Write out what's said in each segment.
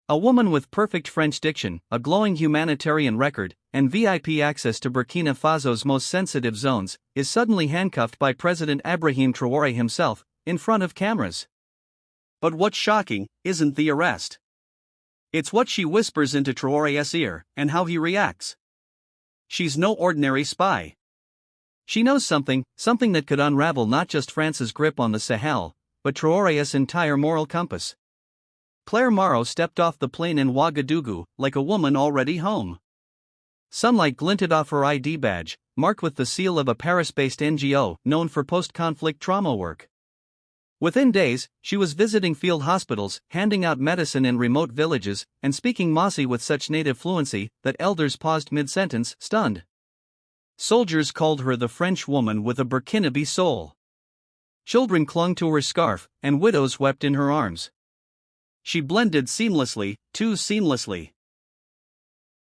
A woman with perfect French diction, a glowing humanitarian record, and VIP access to Burkina Faso's most sensitive zones, is suddenly handcuffed by President Ibrahim Traore himself, in front of cameras. But what's shocking isn't the arrest. It's what she whispers into Traore's ear, and how he reacts. She's no ordinary spy. She knows something that could unravel not just France's grip on the Sahel, but Traore's entire moral compass. Claire Morrow stepped off the plane in Ouagadougou like a woman already home. Sunlight glinted off her ID badge, marked with the seal of a Paris-based NGO known for post-conflict trauma work. Within days, she was visiting field hospitals, handing out medicine in remote villages, and speaking Mossi with such native fluency that elders paused mid-sentence, stunned. Soldiers called her the French woman with a Burkinabe soul. Children clung to her scarf, and widows wept in her arms. She blended seamlessly, too seamlessly.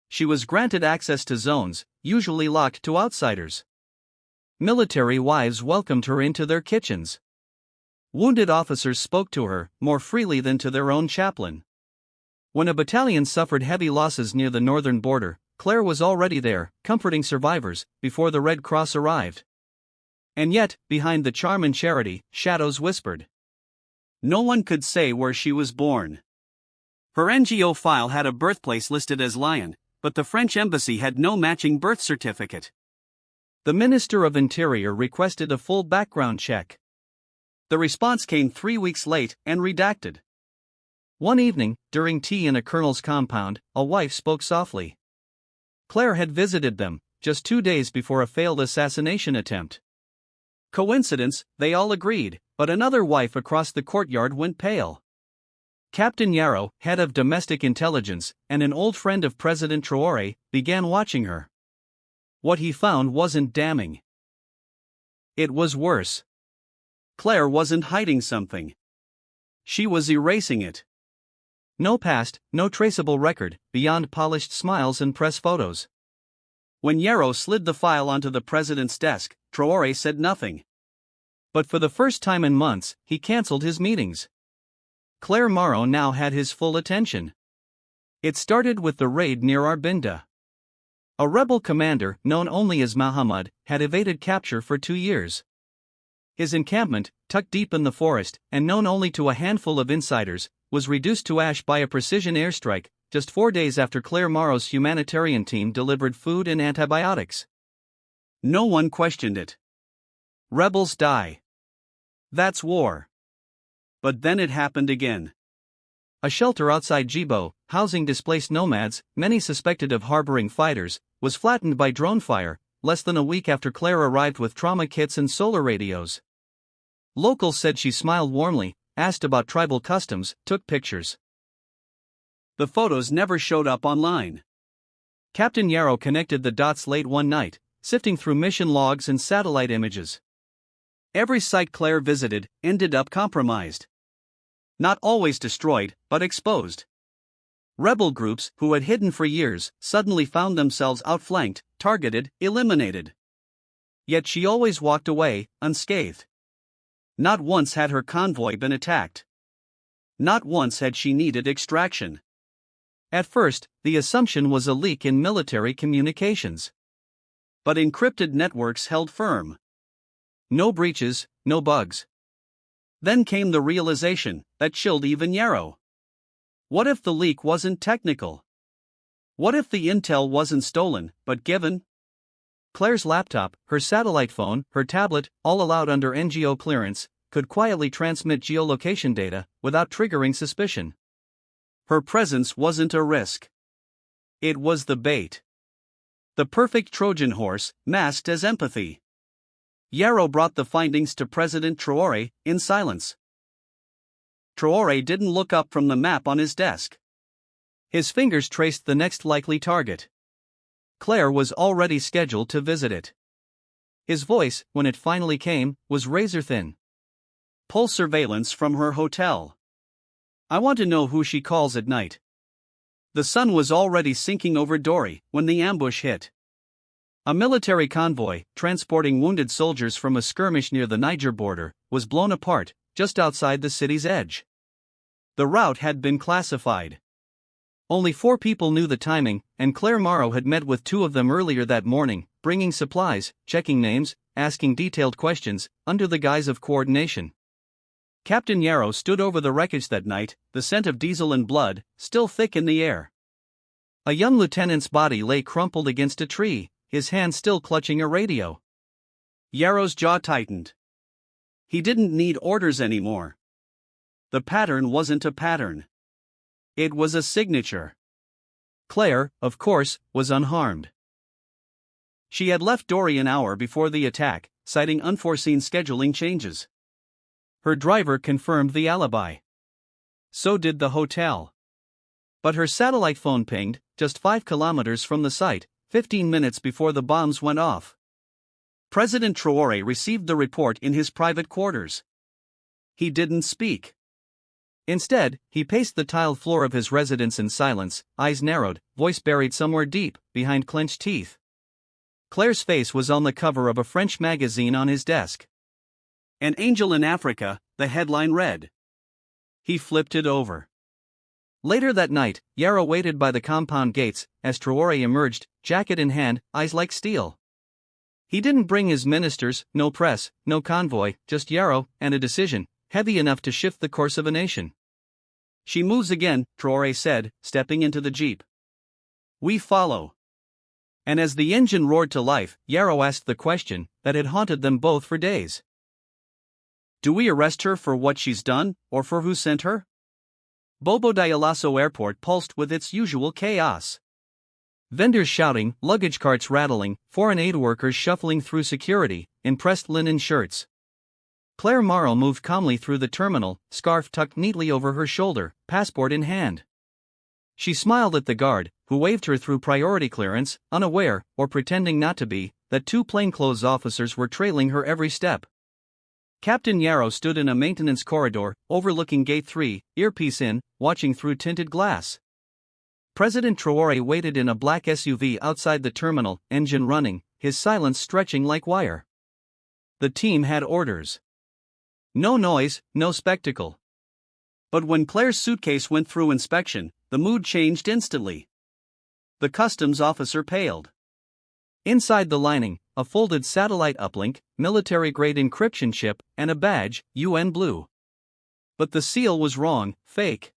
She was granted access to zones, usually locked to outsiders. Military wives welcomed her into their kitchens. Wounded officers spoke to her, more freely than to their own chaplain. When a battalion suffered heavy losses near the northern border, Claire was already there, comforting survivors, before the Red Cross arrived. And yet, behind the charm and charity, shadows whispered. No one could say where she was born. Her NGO file had a birthplace listed as Lyon, but the French embassy had no matching birth certificate. The Minister of Interior requested a full background check. The response came 3 weeks late and redacted. One evening, during tea in a colonel's compound, a wife spoke softly. Claire had visited them, just 2 days before a failed assassination attempt. Coincidence, they all agreed, but another wife across the courtyard went pale. Captain Yarrow, head of domestic intelligence, and an old friend of President Traore, began watching her. What he found wasn't damning. It was worse. Claire wasn't hiding something. She was erasing it. No past, no traceable record, beyond polished smiles and press photos. When Yarrow slid the file onto the president's desk, Traore said nothing. But for the first time in months, he cancelled his meetings. Claire Morrow now had his full attention. It started with the raid near Arbinda. A rebel commander, known only as Mahamad, had evaded capture for 2 years. His encampment, tucked deep in the forest, and known only to a handful of insiders, was reduced to ash by a precision airstrike, just 4 days after Claire Morrow's humanitarian team delivered food and antibiotics. No one questioned it. Rebels die. That's war. But then it happened again. A shelter outside Djibo, housing displaced nomads, many suspected of harboring fighters, was flattened by drone fire, less than a week after Claire arrived with trauma kits and solar radios. Locals said she smiled warmly, asked about tribal customs, took pictures. The photos never showed up online. Captain Yarrow connected the dots late one night, sifting through mission logs and satellite images. Every site Claire visited ended up compromised. Not always destroyed, but exposed. Rebel groups, who had hidden for years, suddenly found themselves outflanked, targeted, eliminated. Yet she always walked away, unscathed. Not once had her convoy been attacked. Not once had she needed extraction. At first, the assumption was a leak in military communications. But encrypted networks held firm. No breaches, no bugs. Then came the realization that chilled even Yarrow. What if the leak wasn't technical? What if the intel wasn't stolen, but given? Claire's laptop, her satellite phone, her tablet, all allowed under NGO clearance, could quietly transmit geolocation data without triggering suspicion. Her presence wasn't a risk. It was the bait. The perfect Trojan horse, masked as empathy. Yarrow brought the findings to President Traore, in silence. Traore didn't look up from the map on his desk. His fingers traced the next likely target. Claire was already scheduled to visit it. His voice, when it finally came, was razor-thin. Pull surveillance from her hotel. I want to know who she calls at night. The sun was already sinking over Dori when the ambush hit. A military convoy, transporting wounded soldiers from a skirmish near the Niger border, was blown apart, just outside the city's edge. The route had been classified. Only 4 people knew the timing, and Claire Morrow had met with 2 of them earlier that morning, bringing supplies, checking names, asking detailed questions, under the guise of coordination. Captain Yarrow stood over the wreckage that night, the scent of diesel and blood still thick in the air. A young lieutenant's body lay crumpled against a tree, his hand still clutching a radio. Yarrow's jaw tightened. He didn't need orders anymore. The pattern wasn't a pattern. It was a signature. Claire, of course, was unharmed. She had left Dory an hour before the attack, citing unforeseen scheduling changes. Her driver confirmed the alibi. So did the hotel. But her satellite phone pinged, just 5 kilometers from the site, 15 minutes before the bombs went off. President Traore received the report in his private quarters. He didn't speak. Instead, he paced the tiled floor of his residence in silence, eyes narrowed, voice buried somewhere deep, behind clenched teeth. Claire's face was on the cover of a French magazine on his desk. "An Angel in Africa," the headline read. He flipped it over. Later that night, Yarrow waited by the compound gates, as Traore emerged, jacket in hand, eyes like steel. He didn't bring his ministers, no press, no convoy, just Yarrow, and a decision, heavy enough to shift the course of a nation. "She moves again," Traore said, stepping into the jeep. "We follow." And as the engine roared to life, Yarrow asked the question that had haunted them both for days. "Do we arrest her for what she's done, or for who sent her?" Bobo Dioulasso Airport pulsed with its usual chaos. Vendors shouting, luggage carts rattling, foreign aid workers shuffling through security, in pressed linen shirts. Claire Morrow moved calmly through the terminal, scarf tucked neatly over her shoulder, passport in hand. She smiled at the guard, who waved her through priority clearance, unaware, or pretending not to be, that 2 plainclothes officers were trailing her every step. Captain Yarrow stood in a maintenance corridor, overlooking Gate 3, earpiece in, watching through tinted glass. President Traore waited in a black SUV outside the terminal, engine running, his silence stretching like wire. The team had orders. No noise, no spectacle. But when Claire's suitcase went through inspection, the mood changed instantly. The customs officer paled. Inside the lining, a folded satellite uplink, military-grade encryption chip, and a badge, UN Blue. But the seal was wrong, fake.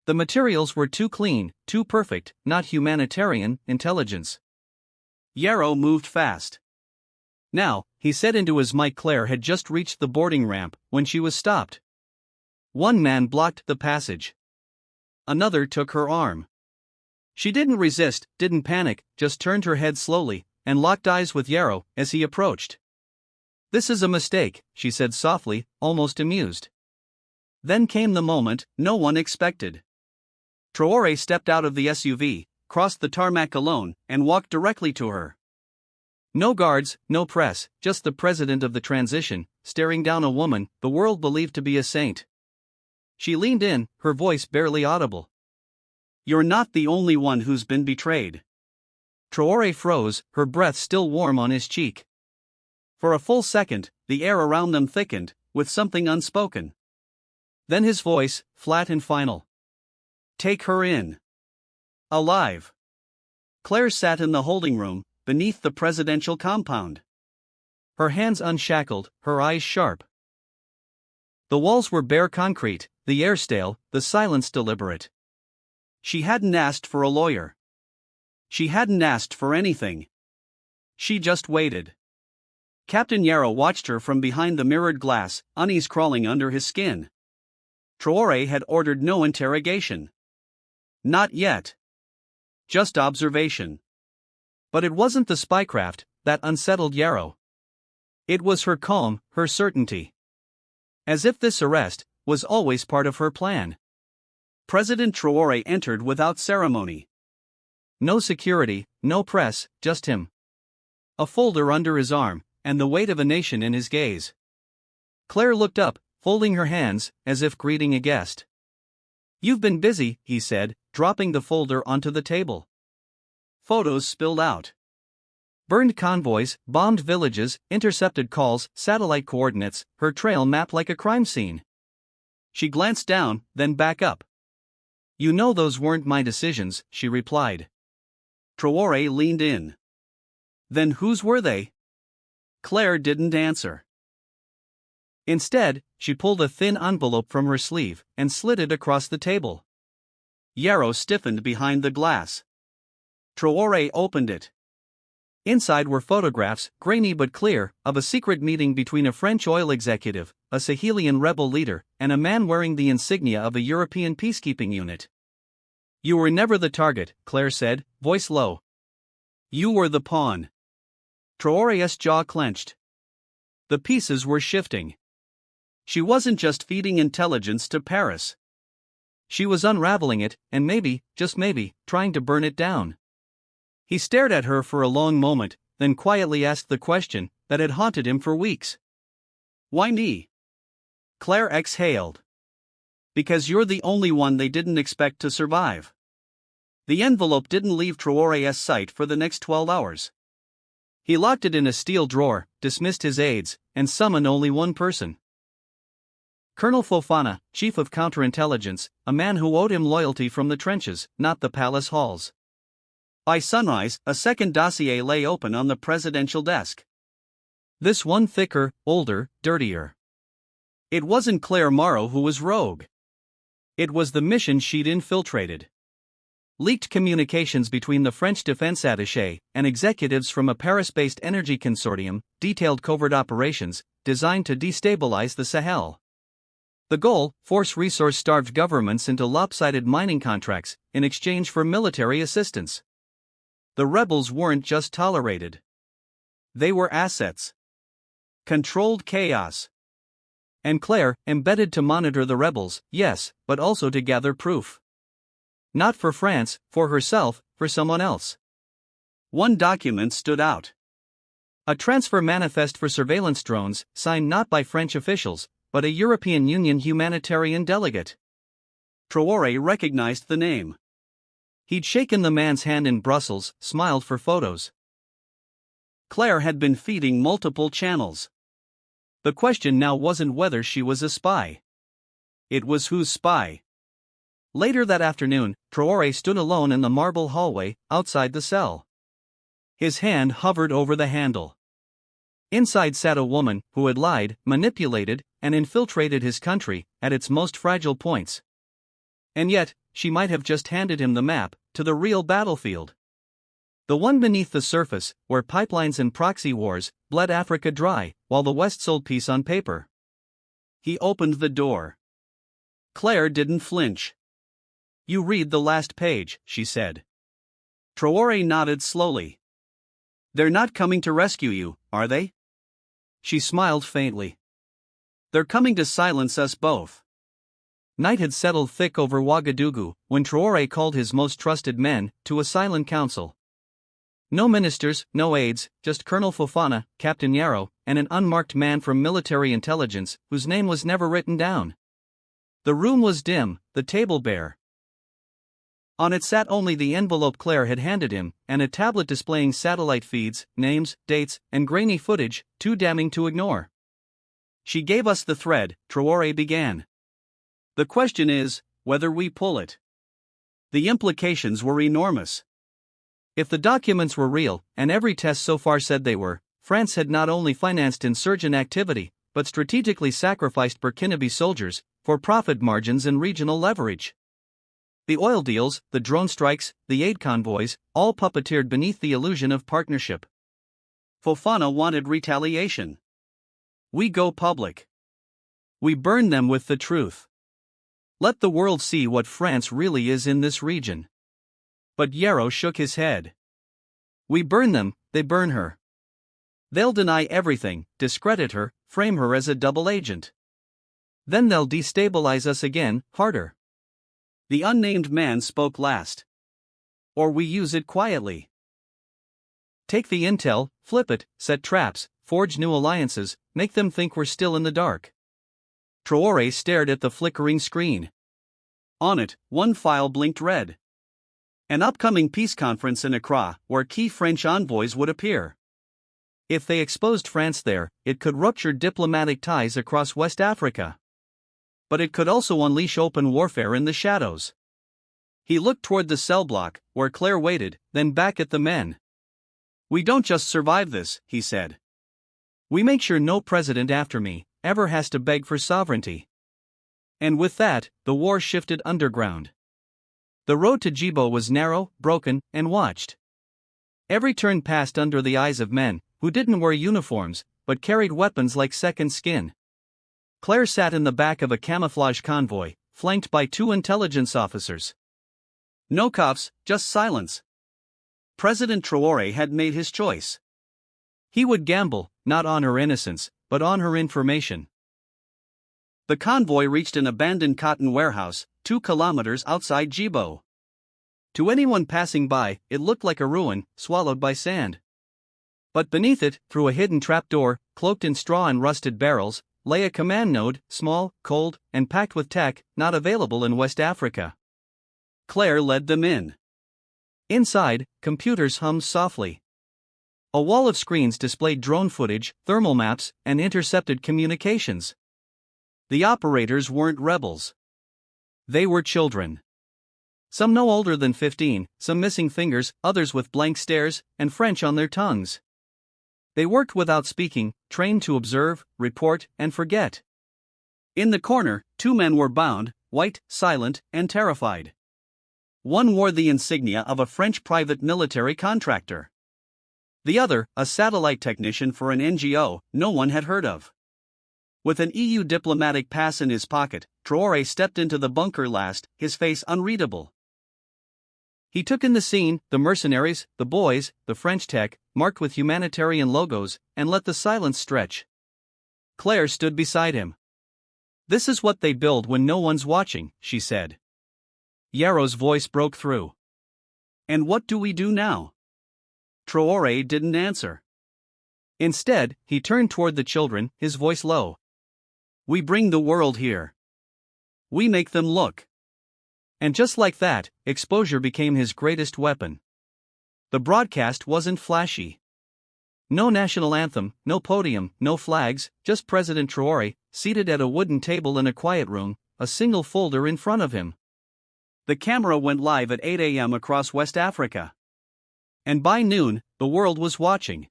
The materials were too clean, too perfect, not humanitarian intelligence. Yarrow moved fast. "Now," he said into his mic. Claire had just reached the boarding ramp when she was stopped. One man blocked the passage. Another took her arm. She didn't resist, didn't panic, just turned her head slowly, and locked eyes with Yarrow as he approached. "This is a mistake," she said softly, almost amused. Then came the moment no one expected. Traore stepped out of the SUV, crossed the tarmac alone, and walked directly to her. No guards, no press, just the president of the transition, staring down a woman the world believed to be a saint. She leaned in, her voice barely audible. "You're not the only one who's been betrayed." Traore froze, her breath still warm on his cheek. For a full second, the air around them thickened, with something unspoken. Then his voice, flat and final. "Take her in. Alive." Claire sat in the holding room, beneath the presidential compound. Her hands unshackled, her eyes sharp. The walls were bare concrete, the air stale, the silence deliberate. She hadn't asked for a lawyer. She hadn't asked for anything. She just waited. Captain Yarrow watched her from behind the mirrored glass, unease crawling under his skin. Traore had ordered no interrogation. Not yet. Just observation. But it wasn't the spycraft that unsettled Yarrow. It was her calm, her certainty. As if this arrest was always part of her plan. President Traore entered without ceremony. No security, no press, just him. A folder under his arm, and the weight of a nation in his gaze. Claire looked up, folding her hands, as if greeting a guest. "You've been busy," he said, dropping the folder onto the table. Photos spilled out. Burned convoys, bombed villages, intercepted calls, satellite coordinates, her trail mapped like a crime scene. She glanced down, then back up. You know those weren't my decisions, she replied. Traore leaned in. Then whose were they? Claire didn't answer. Instead, she pulled a thin envelope from her sleeve and slid it across the table. Yarrow stiffened behind the glass. Traore opened it. Inside were photographs, grainy but clear, of a secret meeting between a French oil executive, a Sahelian rebel leader, and a man wearing the insignia of a European peacekeeping unit. You were never the target, Claire said, voice low. You were the pawn. Traore's jaw clenched. The pieces were shifting. She wasn't just feeding intelligence to Paris. She was unraveling it, and maybe, just maybe, trying to burn it down. He stared at her for a long moment, then quietly asked the question that had haunted him for weeks. Why me? Claire exhaled. Because you're the only one they didn't expect to survive. The envelope didn't leave Traore's sight for the next 12 hours. He locked it in a steel drawer, dismissed his aides, and summoned only one person. Colonel Fofana, chief of counterintelligence, a man who owed him loyalty from the trenches, not the palace halls. By sunrise, a second dossier lay open on the presidential desk. This one thicker, older, dirtier. It wasn't Claire Morrow who was rogue. It was the mission she'd infiltrated. Leaked communications between the French defense attaché and executives from a Paris-based energy consortium detailed covert operations designed to destabilize the Sahel. The goal: force resource-starved governments into lopsided mining contracts in exchange for military assistance. The rebels weren't just tolerated. They were assets. Controlled chaos. And Claire, embedded to monitor the rebels, yes, but also to gather proof. Not for France, for herself, for someone else. One document stood out. A transfer manifest for surveillance drones, signed not by French officials, but a European Union humanitarian delegate. Traore recognized the name. He'd shaken the man's hand in Brussels, smiled for photos. Claire had been feeding multiple channels. The question now wasn't whether she was a spy. It was whose spy. Later that afternoon, Traore stood alone in the marble hallway, outside the cell. His hand hovered over the handle. Inside sat a woman who had lied, manipulated, and infiltrated his country at its most fragile points. And yet, she might have just handed him the map to the real battlefield. The one beneath the surface, where pipelines and proxy wars bled Africa dry, while the West sold peace on paper. He opened the door. Claire didn't flinch. You read the last page, she said. Traore nodded slowly. They're not coming to rescue you, are they? She smiled faintly. They're coming to silence us both. Night had settled thick over Ouagadougou when Traore called his most trusted men to a silent council. No ministers, no aides, just Colonel Fofana, Captain Yarrow, and an unmarked man from military intelligence whose name was never written down. The room was dim, the table bare. On it sat only the envelope Claire had handed him, and a tablet displaying satellite feeds, names, dates, and grainy footage, too damning to ignore. She gave us the thread, Traore began. The question is, whether we pull it. The implications were enormous. If the documents were real, and every test so far said they were, France had not only financed insurgent activity, but strategically sacrificed Burkinabe soldiers for profit margins and regional leverage. The oil deals, the drone strikes, the aid convoys, all puppeteered beneath the illusion of partnership. Fofana wanted retaliation. We go public. We burn them with the truth. Let the world see what France really is in this region. But Yarrow shook his head. We burn them, they burn her. They'll deny everything, discredit her, frame her as a double agent. Then they'll destabilize us again, harder. The unnamed man spoke last. Or we use it quietly. Take the intel, flip it, set traps, forge new alliances, make them think we're still in the dark. Traore stared at the flickering screen. On it, one file blinked red. An upcoming peace conference in Accra, where key French envoys would appear. If they exposed France there, it could rupture diplomatic ties across West Africa. But it could also unleash open warfare in the shadows. He looked toward the cell block, where Claire waited, then back at the men. "We don't just survive this," he said. "We make sure no president after me ever has to beg for sovereignty." And with that, the war shifted underground. The road to Jibo was narrow, broken, and watched. Every turn passed under the eyes of men who didn't wear uniforms, but carried weapons like second skin. Claire sat in the back of a camouflage convoy, flanked by 2 intelligence officers. No cuffs, just silence. President Traore had made his choice. He would gamble, not on her innocence, but on her information. The convoy reached an abandoned cotton warehouse, 2 kilometers outside Jibo. To anyone passing by, it looked like a ruin, swallowed by sand. But beneath it, through a hidden trapdoor, cloaked in straw and rusted barrels, lay a command node, small, cold, and packed with tech not available in West Africa. Claire led them in. Inside, computers hummed softly. A wall of screens displayed drone footage, thermal maps, and intercepted communications. The operators weren't rebels. They were children. Some no older than 15, some missing fingers, others with blank stares, and French on their tongues. They worked without speaking, trained to observe, report, and forget. In the corner, 2 men were bound, white, silent, and terrified. One wore the insignia of a French private military contractor. The other, a satellite technician for an NGO no one had heard of. With an EU diplomatic pass in his pocket, Traore stepped into the bunker last, his face unreadable. He took in the scene, the mercenaries, the boys, the French tech, marked with humanitarian logos, and let the silence stretch. Claire stood beside him. "This is what they build when no one's watching," she said. Yarrow's voice broke through. "And what do we do now?" Traore didn't answer. Instead, he turned toward the children, his voice low. "We bring the world here. We make them look." And just like that, exposure became his greatest weapon. The broadcast wasn't flashy. No national anthem, no podium, no flags, just President Traore, seated at a wooden table in a quiet room, a single folder in front of him. The camera went live at 8 a.m. across West Africa. And by noon, the world was watching.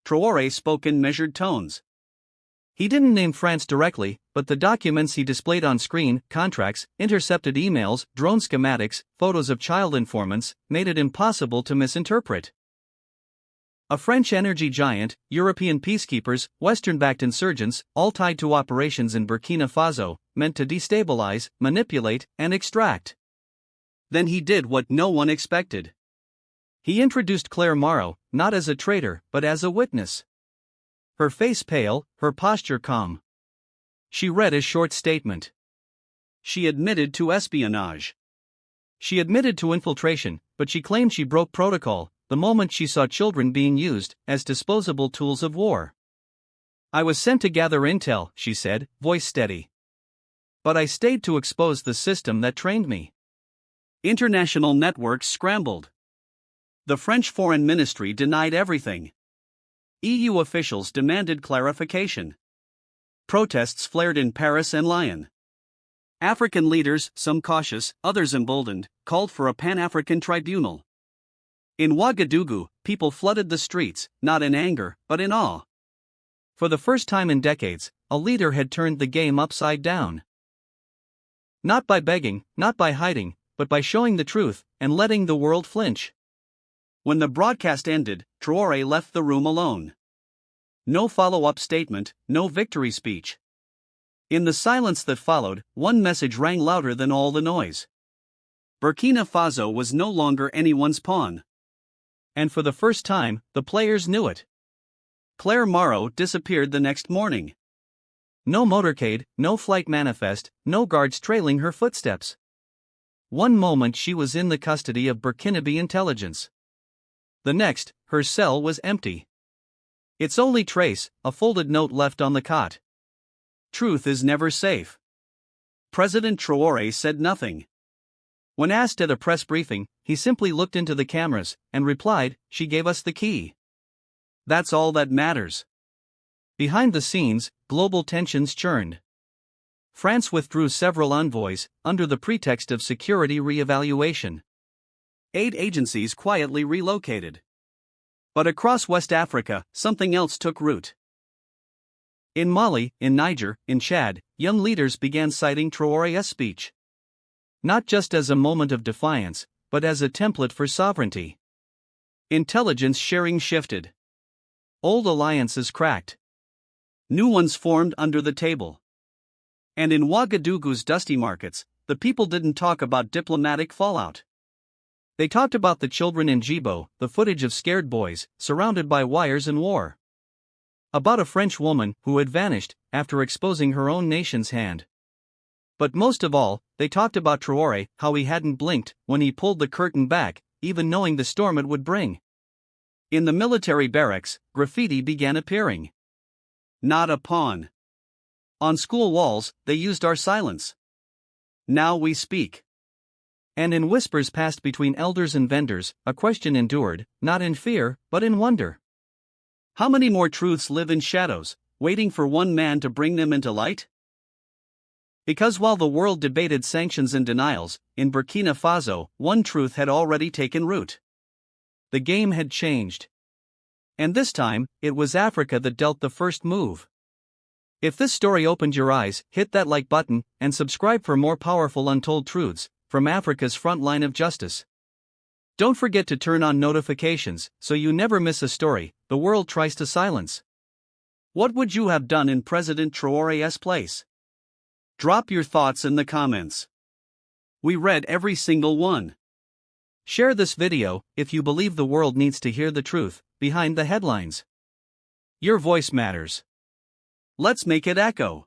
Traore spoke in measured tones. He didn't name France directly, but the documents he displayed on screen, contracts, intercepted emails, drone schematics, photos of child informants, made it impossible to misinterpret. A French energy giant, European peacekeepers, Western-backed insurgents, all tied to operations in Burkina Faso, meant to destabilize, manipulate, and extract. Then he did what no one expected. He introduced Claire Morrow, not as a traitor, but as a witness. Her face pale, her posture calm. She read a short statement. She admitted to espionage. She admitted to infiltration, but she claimed she broke protocol the moment she saw children being used as disposable tools of war. "I was sent to gather intel," she said, voice steady. "But I stayed to expose the system that trained me." International networks scrambled. The French Foreign Ministry denied everything. EU officials demanded clarification. Protests flared in Paris and Lyon. African leaders, some cautious, others emboldened, called for a Pan-African tribunal. In Ouagadougou, people flooded the streets, not in anger, but in awe. For the first time in decades, a leader had turned the game upside down. Not by begging, not by hiding, but by showing the truth and letting the world flinch. When the broadcast ended, Traore left the room alone. No follow-up statement, no victory speech. In the silence that followed, one message rang louder than all the noise. Burkina Faso was no longer anyone's pawn. And for the first time, the players knew it. Claire Morrow disappeared the next morning. No motorcade, no flight manifest, no guards trailing her footsteps. One moment she was in the custody of Burkinabe intelligence. The next, her cell was empty. Its only trace, a folded note left on the cot. Truth is never safe. President Traore said nothing. When asked at a press briefing, he simply looked into the cameras and replied, "She gave us the key." That's all that matters. Behind the scenes, global tensions churned. France withdrew several envoys, under the pretext of security re-evaluation. Aid agencies quietly relocated. But across West Africa, something else took root. In Mali, in Niger, in Chad, young leaders began citing Traore's speech. Not just as a moment of defiance, but as a template for sovereignty. Intelligence sharing shifted. Old alliances cracked. New ones formed under the table. And in Ouagadougou's dusty markets, the people didn't talk about diplomatic fallout. They talked about the children in Djibo, the footage of scared boys, surrounded by wires and war. About a French woman who had vanished after exposing her own nation's hand. But most of all, they talked about Traore, how he hadn't blinked when he pulled the curtain back, even knowing the storm it would bring. In the military barracks, graffiti began appearing. Not a pawn. On school walls, they used our silence. Now we speak. And in whispers passed between elders and vendors, a question endured, not in fear, but in wonder. How many more truths live in shadows, waiting for one man to bring them into light? Because while the world debated sanctions and denials, in Burkina Faso, one truth had already taken root. The game had changed. And this time, it was Africa that dealt the first move. If this story opened your eyes, hit that like button, and subscribe for more powerful untold truths from Africa's front line of justice. Don't forget to turn on notifications so you never miss a story the world tries to silence. What would you have done in President Traore's place? Drop your thoughts in the comments. We read every single one. Share this video if you believe the world needs to hear the truth behind the headlines. Your voice matters. Let's make it echo.